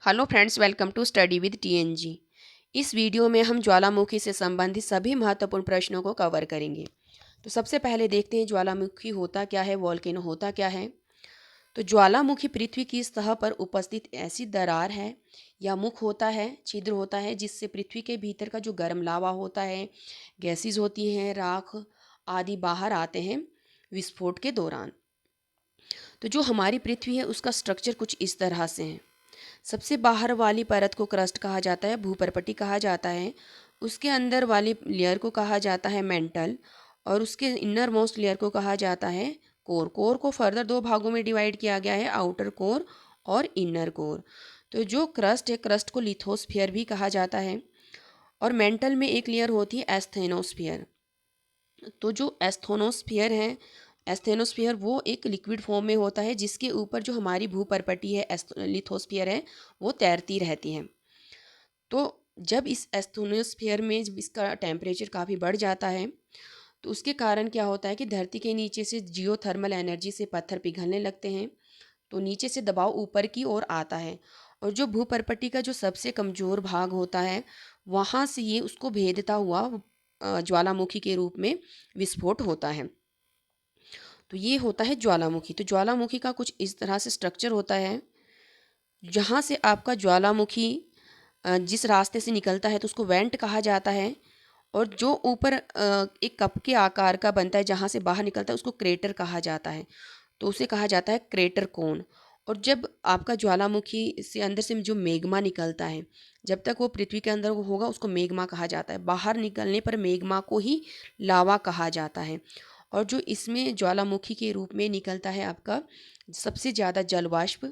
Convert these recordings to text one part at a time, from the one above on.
Hello friends, welcome to study with TNG. इस video में हम ज्वालामुखी से संबंधित सभी महत्वपूर्ण प्रश्नों को कवर करेंगे। तो सबसे पहले देखते हैं ज्वालामुखी होता क्या है, वॉल्केनो होता क्या है। तो ज्वालामुखी पृथ्वी की सतह पर उपस्थित ऐसी दरार है या मुख होता है, छिद्र होता है, जिससे पृथ्वी के भीतर का जो गर्म लावा होता है, गैसेज होती हैं, राख आदि बाहर आते हैं विस्फोट के दौरान। तो जो हमारी पृथ्वी है उसका स्ट्रक्चर कुछ इस तरह से है। सबसे बाहर वाली परत को क्रस्ट कहा जाता है, भूपर्पटी कहा जाता है। उसके अंदर वाली लेयर को कहा जाता है मेंटल, और उसके इनर मोस्ट लेयर को कहा जाता है कोर। कोर को फर्दर दो भागों में डिवाइड किया गया है, आउटर कोर और इनर कोर। तो जो क्रस्ट है, क्रस्ट को लिथोस्फियर भी कहा जाता है। और मेंटल में एक लेयर होती है एस्थेनोस्फियर। तो जो एस्थोनोस्फियर है, एस्थेनोस्फियर वो एक लिक्विड फॉर्म में होता है, जिसके ऊपर जो हमारी भूपर्पटी है, लिथोस्फियर है, वो तैरती रहती है। तो जब इस एस्थोनोस्फियर में जब इसका टेम्परेचर काफ़ी बढ़ जाता है, तो उसके कारण क्या होता है कि धरती के नीचे से जियोथर्मल एनर्जी से पत्थर पिघलने लगते हैं। तो नीचे से दबाव ऊपर की ओर आता है, और जो भूपर्पटी का जो सबसे कमज़ोर भाग होता है, वहाँ से ये उसको भेदता हुआ ज्वालामुखी के रूप में विस्फोट होता है। तो ये होता है ज्वालामुखी। तो ज्वालामुखी का कुछ इस तरह से स्ट्रक्चर होता है। जहाँ से आपका ज्वालामुखी जिस रास्ते से निकलता है तो उसको वेंट कहा जाता है। और जो ऊपर एक कप के आकार का बनता है, जहाँ से बाहर निकलता है, उसको क्रेटर कहा जाता है। तो उसे कहा जाता है क्रेटर कोन। और जब आपका ज्वालामुखी से अंदर से जो मेग्मा निकलता है, जब तक वो पृथ्वी के अंदर वो होगा, उसको मेग्मा कहा जाता है। बाहर निकलने पर मेग्मा को ही लावा कहा जाता है। और जो इसमें ज्वालामुखी के रूप में निकलता है आपका सबसे ज़्यादा जल वाष्प,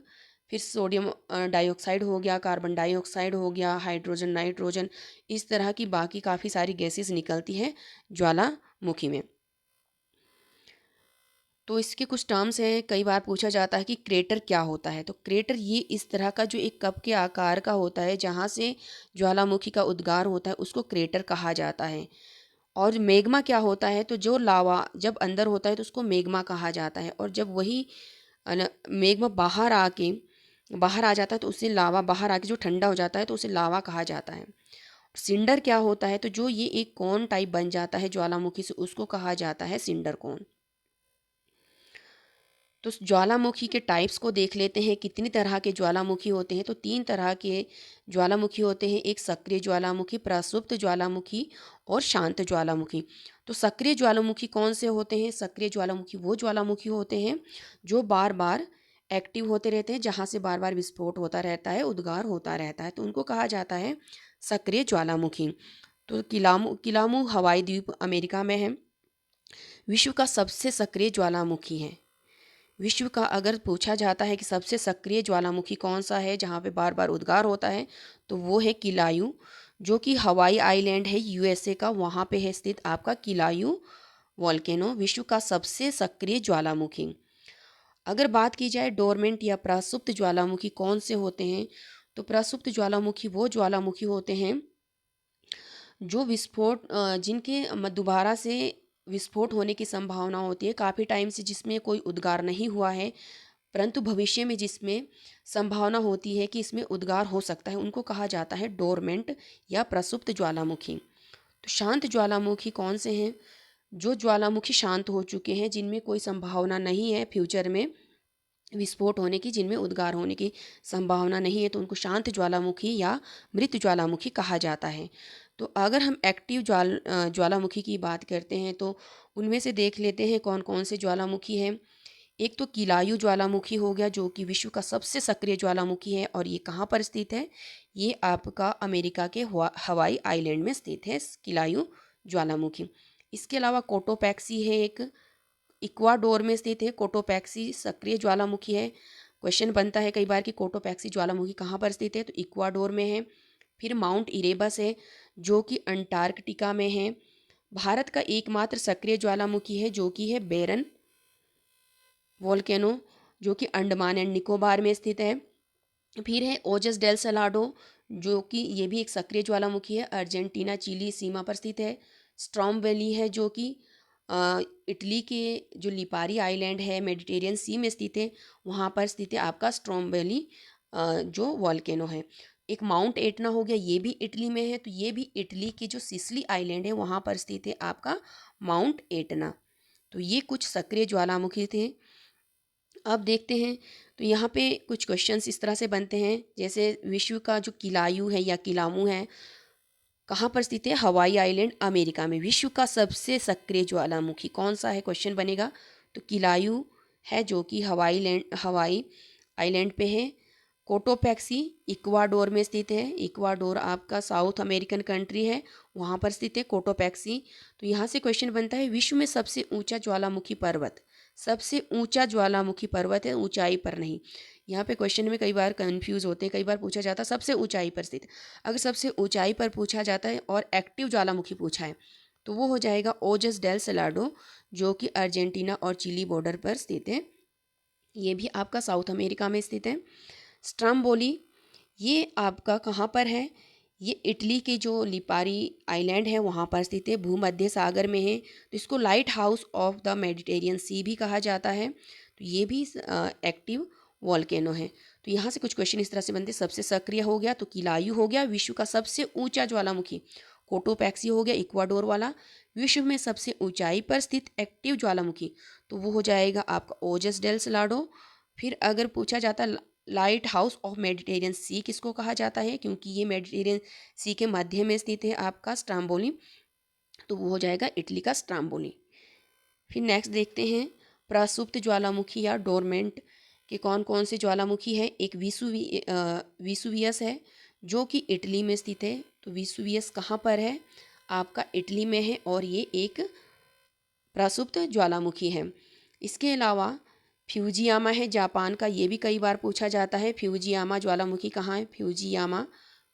फिर सोडियम डाइऑक्साइड हो गया, कार्बन डाइऑक्साइड हो गया, हाइड्रोजन, नाइट्रोजन, इस तरह की बाकी काफ़ी सारी गैसेस निकलती हैं ज्वालामुखी में। तो इसके कुछ टर्म्स हैं। कई बार पूछा जाता है कि क्रेटर क्या होता है। तो क्रेटर ये इस तरह का जो एक कप के आकार का होता है, जहाँ से ज्वालामुखी का उद्गार होता है, उसको क्रेटर कहा जाता है। और मेग्मा क्या होता है, तो जो लावा जब अंदर होता है तो उसको मेग्मा कहा जाता है। और जब वही मेग्मा बाहर आ जाता है, तो उससे लावा बाहर आके जो ठंडा हो जाता है, तो उसे लावा कहा जाता है। सिंडर क्या होता है, तो जो ये एक कौन टाइप बन जाता है ज्वालामुखी से, उसको कहा जाता है सिंडर कौन। तो ज्वालामुखी के टाइप्स को देख लेते हैं, कितनी तरह के ज्वालामुखी होते हैं। तो 3 तरह के ज्वालामुखी होते हैं, एक सक्रिय ज्वालामुखी, प्रसुप्त ज्वालामुखी और शांत ज्वालामुखी। तो सक्रिय ज्वालामुखी कौन से होते हैं? सक्रिय ज्वालामुखी वो ज्वालामुखी होते हैं जो बार बार एक्टिव होते रहते हैं, जहाँ से बार बार विस्फोट होता रहता है, उद्गार होता रहता है, तो उनको कहा जाता है सक्रिय ज्वालामुखी। तो किलामू किलामू हवाई द्वीप अमेरिका में है, विश्व का सबसे सक्रिय ज्वालामुखी है। विश्व का अगर पूछा जाता है कि सबसे सक्रिय ज्वालामुखी कौन सा है जहाँ पे बार बार उद्गार होता है, तो वो है किलायू, जो कि हवाई आइलैंड है यूएसए का, वहाँ पे है स्थित आपका किलायू वॉल्केनो, विश्व का सबसे सक्रिय ज्वालामुखी। अगर बात की जाए डोरमेंट या प्रसुप्त ज्वालामुखी कौन से होते हैं, तो प्रसुप्त ज्वालामुखी वो ज्वालामुखी होते हैं जो जिनके दोबारा से विस्फोट होने की संभावना होती है काफ़ी टाइम से, जिसमें कोई उद्गार नहीं हुआ है, परंतु भविष्य में जिसमें संभावना होती है कि इसमें उद्गार हो सकता है, उनको कहा जाता है डोरमेंट या प्रसुप्त ज्वालामुखी। तो शांत ज्वालामुखी कौन से हैं? जो ज्वालामुखी शांत हो चुके हैं, जिनमें कोई संभावना नहीं है फ्यूचर में विस्फोट होने की, जिनमें उद्गार होने की संभावना नहीं है, तो उनको शांत ज्वालामुखी या मृत ज्वालामुखी कहा जाता है। तो अगर हम एक्टिव ज्वालामुखी की बात करते हैं, तो उनमें से देख लेते हैं कौन कौन से ज्वालामुखी हैं। एक तो किलायू ज्वालामुखी हो गया, जो कि विश्व का सबसे सक्रिय ज्वालामुखी है, और ये कहाँ पर स्थित है? ये आपका अमेरिका के हवाई आइलैंड में स्थित है किलायू ज्वालामुखी। इसके अलावा कोटोपैक्सी है एक, इक्वाडोर में स्थित है। कोटोपैक्सी सक्रिय ज्वालामुखी है। क्वेश्चन बनता है कई बार कि कोटोपैक्सी ज्वालामुखी कहाँ पर स्थित है, तो इक्वाडोर में है। फिर माउंट इरेबस है, जो कि अंटार्कटिका में है। भारत का एकमात्र सक्रिय ज्वालामुखी है, जो कि है बेरन वोल्केनो, जो कि अंडमान एंड निकोबार में स्थित है। फिर है ओजस डेल सलाडो, जो कि ये भी एक सक्रिय ज्वालामुखी है, अर्जेंटीना चिली सीमा पर स्थित है। स्ट्रॉम वैली है, जो कि इटली के जो लिपारी आइलैंड है, मेडिटेरियन सी में स्थित है, वहाँ पर स्थित है आपका स्ट्रॉम वैली जो वॉल्केनो है। एक माउंट एटना हो गया, ये भी इटली में है, तो ये भी इटली की जो सिसिली आइलैंड है वहाँ पर स्थित है आपका माउंट एटना। तो ये कुछ सक्रिय ज्वालामुखी थे। अब देखते हैं, तो यहाँ पे कुछ क्वेश्चंस इस तरह से बनते हैं, जैसे विश्व का जो किलायु है या किलामू है कहाँ पर स्थित है? हवाई आइलैंड, अमेरिका में। विश्व का सबसे सक्रिय ज्वालामुखी कौन सा है, क्वेश्चन बनेगा। तो किलायु है जो कि हवाई आइलैंड पे है। कोटोपैक्सी इक्वाडोर में स्थित है। इक्वाडोर आपका साउथ अमेरिकन कंट्री है, वहाँ पर स्थित है कोटोपैक्सी। तो यहाँ से क्वेश्चन बनता है, विश्व में सबसे ऊंचा ज्वालामुखी पर्वत। सबसे ऊंचा ज्वालामुखी पर्वत है, ऊंचाई पर नहीं। यहाँ पे क्वेश्चन में कई बार कंफ्यूज होते हैं, कई बार पूछा जाता है सबसे ऊंचाई पर स्थित। अगर सबसे ऊंचाई पर पूछा जाता है और एक्टिव ज्वालामुखी पूछा है तो वो हो जाएगा ओजस डेल सलाडो, जो कि अर्जेंटीना और चिली बॉर्डर पर स्थित है। ये भी आपका साउथ अमेरिका में स्थित है। स्ट्रम्बोली, ये आपका कहाँ पर है? ये इटली के जो लिपारी आइलैंड है वहाँ पर स्थित है, भूमध्य सागर में है। तो इसको lighthouse of the Mediterranean Sea भी कहा जाता है। तो ये भी एक्टिव वॉल्केनो है। तो यहाँ से कुछ क्वेश्चन इस तरह से बनते, सबसे सक्रिय हो गया तो किलायु हो गया, विश्व का सबसे ऊंचा ज्वालामुखी कोटोपैक्सी हो गया इक्वाडोर वाला, विश्व में सबसे ऊंचाई पर स्थित एक्टिव ज्वालामुखी तो वो हो जाएगा आपका ओजस डेल सलाडो। फिर अगर पूछा जाता लाइट हाउस ऑफ मेडिटेरियन सी किसको कहा जाता है, क्योंकि ये मेडिटेरियन सी के मध्य में स्थित है आपका स्ट्राम्बोली, तो वो हो जाएगा इटली का स्ट्राम्बोली। फिर नेक्स्ट देखते हैं, प्रसुप्त ज्वालामुखी या डोरमेंट के कौन कौन से ज्वालामुखी है। एक विसुवियस है जो कि इटली में स्थित है। तो विसुवियस कहाँ पर है? आपका इटली में है और ये एक प्रसुप्त ज्वालामुखी है। इसके अलावा फ्यूजियामा है जापान का, ये भी कई बार पूछा जाता है। फ्यूजियामा ज्वालामुखी कहाँ है? फ्यूजियामा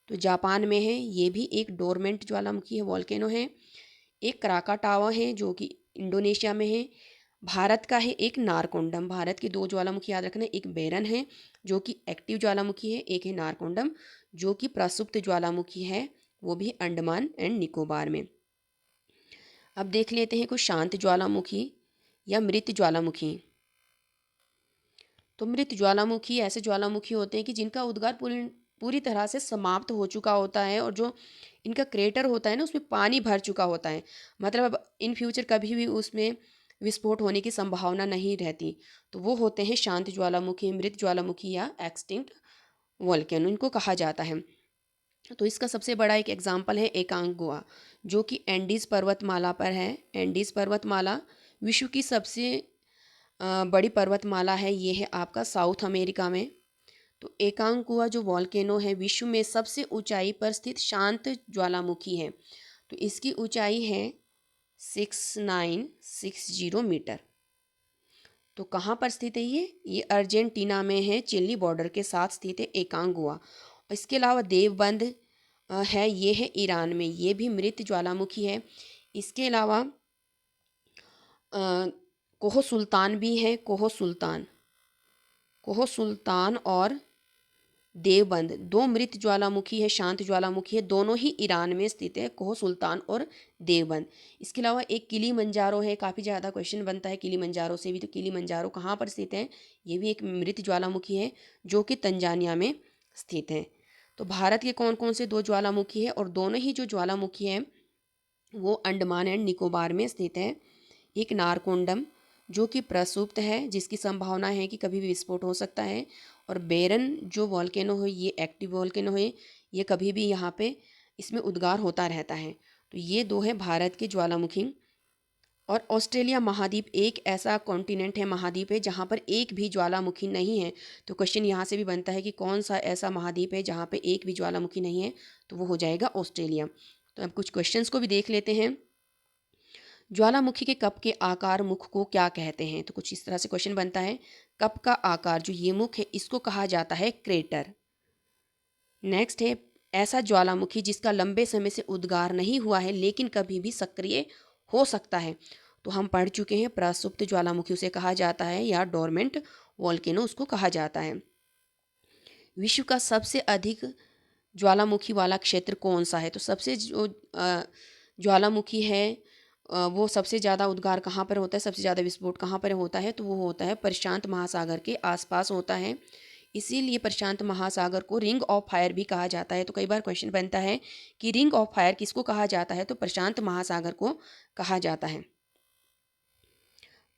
तो जापान में है, ये भी एक डोरमेंट ज्वालामुखी है, वॉल्केनो है। एक क्राकाटावा है जो कि इंडोनेशिया में है। भारत का है एक नारकोंडम। भारत के दो ज्वालामुखी याद रखना, एक बेरन है जो कि एक्टिव ज्वालामुखी है, एक है नारकोंडम जो कि प्रसुप्त ज्वालामुखी है, वो भी अंडमान एंड निकोबार में। अब देख लेते हैं कुछ शांत ज्वालामुखी या मृत ज्वालामुखी। तो मृत ज्वालामुखी ऐसे ज्वालामुखी होते हैं कि जिनका उद्गार पूरी तरह से समाप्त हो चुका होता है और जो इनका क्रेटर होता है ना उसमें पानी भर चुका होता है, मतलब अब इन फ्यूचर कभी भी उसमें विस्फोट होने की संभावना नहीं रहती। तो वो होते हैं शांत ज्वालामुखी, मृत ज्वालामुखी या एक्सटिंक्ट वोल्केनो इनको कहा जाता है। तो इसका सबसे बड़ा एक एग्जाम्पल है एकांगुआ जो कि एंडीज़ पर्वतमाला पर है। एंडीज़ पर्वतमाला विश्व की सबसे बड़ी पर्वतमाला है, ये है आपका साउथ अमेरिका में। तो एकांगुआ जो वॉल्केनो है विश्व में सबसे ऊंचाई पर स्थित शांत ज्वालामुखी है। तो इसकी ऊंचाई है 6960 मीटर। तो कहाँ पर स्थित है ये अर्जेंटीना में है, चिली बॉर्डर के साथ स्थित है एकांगुआ। इसके अलावा देवबंद है, ये है ईरान में, ये भी मृत ज्वालामुखी है। इसके अलावा कोह सुल्तान भी है, कोह सुल्तान और देवबंद दो मृत ज्वालामुखी है, शांत ज्वालामुखी है, दोनों ही ईरान में स्थित है, कोह सुल्तान और देवबंद। इसके अलावा एक किलीमंजारो है, काफ़ी ज़्यादा क्वेश्चन बनता है किलीमंजारो से भी। तो किलीमंजारो कहाँ पर स्थित है? ये भी एक मृत ज्वालामुखी है जो कि तंजानिया में स्थित है। तो भारत के कौन कौन से दो ज्वालामुखी है, और दोनों ही जो ज्वालामुखी हैं वो अंडमान एंड निकोबार में स्थित है। एक नारकोंडम जो कि प्रसुप्त है, जिसकी संभावना है कि कभी भी विस्फोट हो सकता है, और बेरन जो वॉल्केनो है ये एक्टिव वॉल्केनो है, ये कभी भी यहाँ पे इसमें उद्गार होता रहता है। तो ये दो है भारत के ज्वालामुखी। और ऑस्ट्रेलिया महाद्वीप एक ऐसा कॉन्टिनेंट है, महाद्वीप है जहाँ पर एक भी ज्वालामुखी नहीं है। तो क्वेश्चन यहाँ से भी बनता है कि कौन सा ऐसा महाद्वीप है जहाँ पे एक भी ज्वालामुखी नहीं है, तो वो हो जाएगा ऑस्ट्रेलिया। तो अब कुछ क्वेश्चंस को भी देख लेते हैं। ज्वालामुखी के कप के आकार मुख को क्या कहते हैं? तो कुछ इस तरह से क्वेश्चन बनता है, कप का आकार जो ये मुख है इसको कहा जाता है क्रेटर। नेक्स्ट है, ऐसा ज्वालामुखी जिसका लंबे समय से उद्गार नहीं हुआ है लेकिन कभी भी सक्रिय हो सकता है। तो हम पढ़ चुके हैं, प्रसुप्त ज्वालामुखी उसे कहा जाता है या डोरमेंट वॉल्केनो उसको कहा जाता है। विश्व का सबसे अधिक ज्वालामुखी वाला क्षेत्र कौन सा है? तो सबसे जो ज्वालामुखी है वो सबसे ज़्यादा उद्गार कहाँ पर होता है, सबसे ज़्यादा विस्फोट कहाँ पर होता है? तो वो होता है प्रशांत महासागर के आसपास होता है। इसीलिए प्रशांत महासागर को रिंग ऑफ फायर भी कहा जाता है। तो कई बार क्वेश्चन बनता है कि रिंग ऑफ फायर किसको कहा जाता है, तो प्रशांत महासागर को कहा जाता है।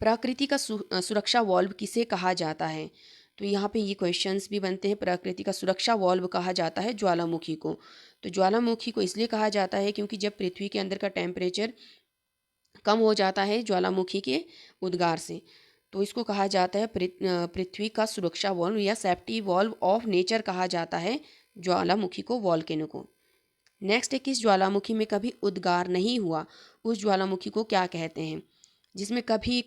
प्रकृति का सुरक्षा वॉल्व किसे कहा जाता है, तो यहाँ पे ये क्वेश्चंस भी बनते हैं। प्रकृति का सुरक्षा वॉल्व कहा जाता है ज्वालामुखी को। तो ज्वालामुखी को इसलिए कहा जाता है क्योंकि जब पृथ्वी के अंदर का टेम्परेचर कम हो जाता है ज्वालामुखी के उद्गार से, तो इसको कहा जाता है पृथ्वी का सुरक्षा वॉल्व या सेफ्टी वॉल्व ऑफ नेचर कहा जाता है ज्वालामुखी को, वॉल्केनो को। नेक्स्ट है, किस ज्वालामुखी में कभी उद्गार नहीं हुआ, उस ज्वालामुखी को क्या कहते हैं। जिसमें कभी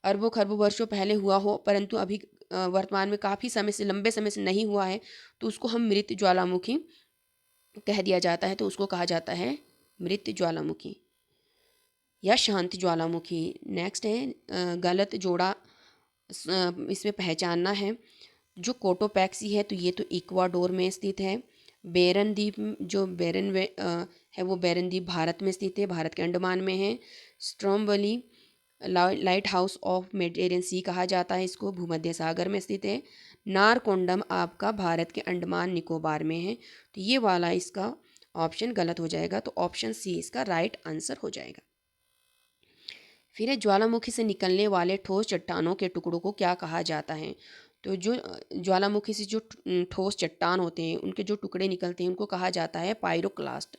अरबों खरबों वर्षों पहले हुआ हो परंतु अभी वर्तमान में काफ़ी समय से, लंबे समय से नहीं हुआ है, तो उसको हम मृत ज्वालामुखी कह दिया जाता है। तो उसको कहा जाता है मृत ज्वालामुखी या शांत ज्वालामुखी। नेक्स्ट है गलत जोड़ा इसमें पहचानना है। जो कोटोपैक्सी है तो ये तो इक्वाडोर में स्थित है। बेरन द्वीप, जो बेरन है वो बेरन द्वीप भारत में स्थित है, भारत के अंडमान में है। Stromboli lighthouse of Mediterranean Sea कहा जाता है इसको, भूमध्य सागर में स्थित है। नारकोंडम आपका भारत के अंडमान निकोबार में है। तो ये वाला इसका ऑप्शन गलत हो जाएगा, तो ऑप्शन सी इसका राइट आंसर हो जाएगा। फिर है, ज्वालामुखी से निकलने वाले ठोस चट्टानों के टुकड़ों को क्या कहा जाता है। तो जो ज्वालामुखी से जो ठोस चट्टान होते हैं उनके जो टुकड़े निकलते हैं उनको कहा जाता है पायरोक्लास्ट।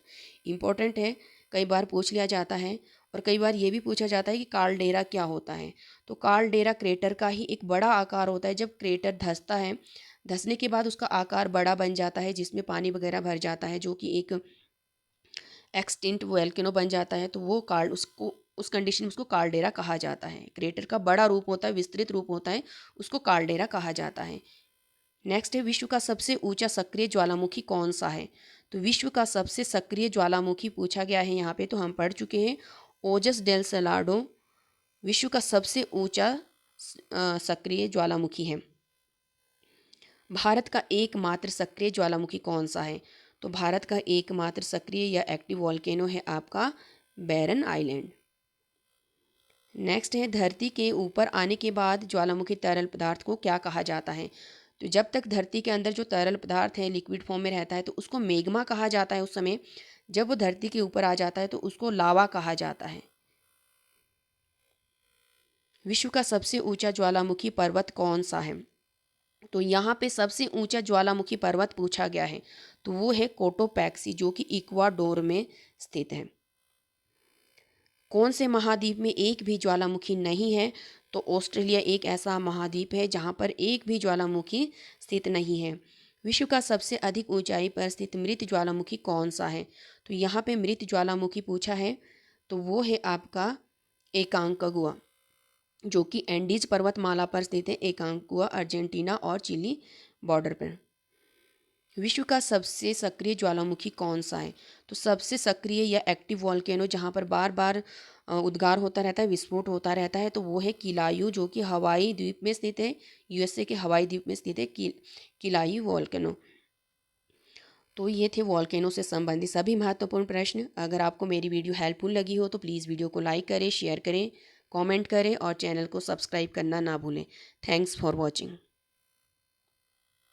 इम्पोर्टेंट है, कई बार पूछ लिया जाता है। और कई बार ये भी पूछा जाता है कि कालडेरा क्या होता है। तो कालडेरा क्रेटर का ही एक बड़ा आकार होता है। जब क्रेटर धंसता है, धंसने के बाद उसका आकार बड़ा बन जाता है जिसमें पानी वगैरह भर जाता है, जो कि एक एक्सटिंक्ट वोल्केनो बन जाता है। तो वो उसको उस कंडीशन में उसको कालडेरा कहा जाता है। क्रेटर का बड़ा रूप होता है, विस्तृत रूप होता है, उसको कालडेरा कहा जाता है। नेक्स्ट है, विश्व का सबसे ऊंचा सक्रिय ज्वालामुखी कौन सा है। तो विश्व का सबसे सक्रिय ज्वालामुखी पूछा गया है यहाँ पे, तो हम पढ़ चुके हैं ओजस डेल सलाडो विश्व का सबसे ऊंचा सक्रिय ज्वालामुखी है। भारत का एकमात्र सक्रिय ज्वालामुखी कौन सा है। तो भारत का एकमात्र सक्रिय या एक्टिव वॉल्केनो है आपका बैरन आइलैंड। नेक्स्ट है, धरती के ऊपर आने के बाद ज्वालामुखी तरल पदार्थ को क्या कहा जाता है। तो जब तक धरती के अंदर जो तरल पदार्थ है लिक्विड फॉर्म में रहता है तो उसको मेग्मा कहा जाता है उस समय। जब वो धरती के ऊपर आ जाता है तो उसको लावा कहा जाता है। विश्व का सबसे ऊंचा ज्वालामुखी पर्वत कौन सा है। तो यहाँ पे सबसे ऊंचा ज्वालामुखी पर्वत पूछा गया है, तो वो है कोटोपैक्सी, जो कि इक्वाडोर में स्थित है। कौन से महाद्वीप में एक भी ज्वालामुखी नहीं है। तो ऑस्ट्रेलिया एक ऐसा महाद्वीप है जहाँ पर एक भी ज्वालामुखी स्थित नहीं है। विश्व का सबसे अधिक ऊंचाई पर स्थित मृत ज्वालामुखी कौन सा है। तो यहाँ पे मृत ज्वालामुखी पूछा है, तो वो है आपका एकांकागुआ, जो कि एंडीज पर्वतमाला पर स्थित है। एकांकागुआ अर्जेंटीना और चिली बॉर्डर पर। विश्व का सबसे सक्रिय ज्वालामुखी कौन सा है। तो सबसे सक्रिय या एक्टिव वॉल्केनो जहाँ पर बार बार उद्गार होता रहता है, विस्फोट होता रहता है, तो वो है किलायू, जो कि हवाई द्वीप में स्थित है। यूएसए के हवाई द्वीप में स्थित है किलायू वॉल्केनो। तो ये थे वॉल्केनो से संबंधित सभी महत्वपूर्ण प्रश्न। अगर आपको मेरी वीडियो हेल्पफुल लगी हो तो प्लीज़ वीडियो को लाइक करें, शेयर करें, कमेंट करें और चैनल को सब्सक्राइब करना ना भूलें। Thanks for watching.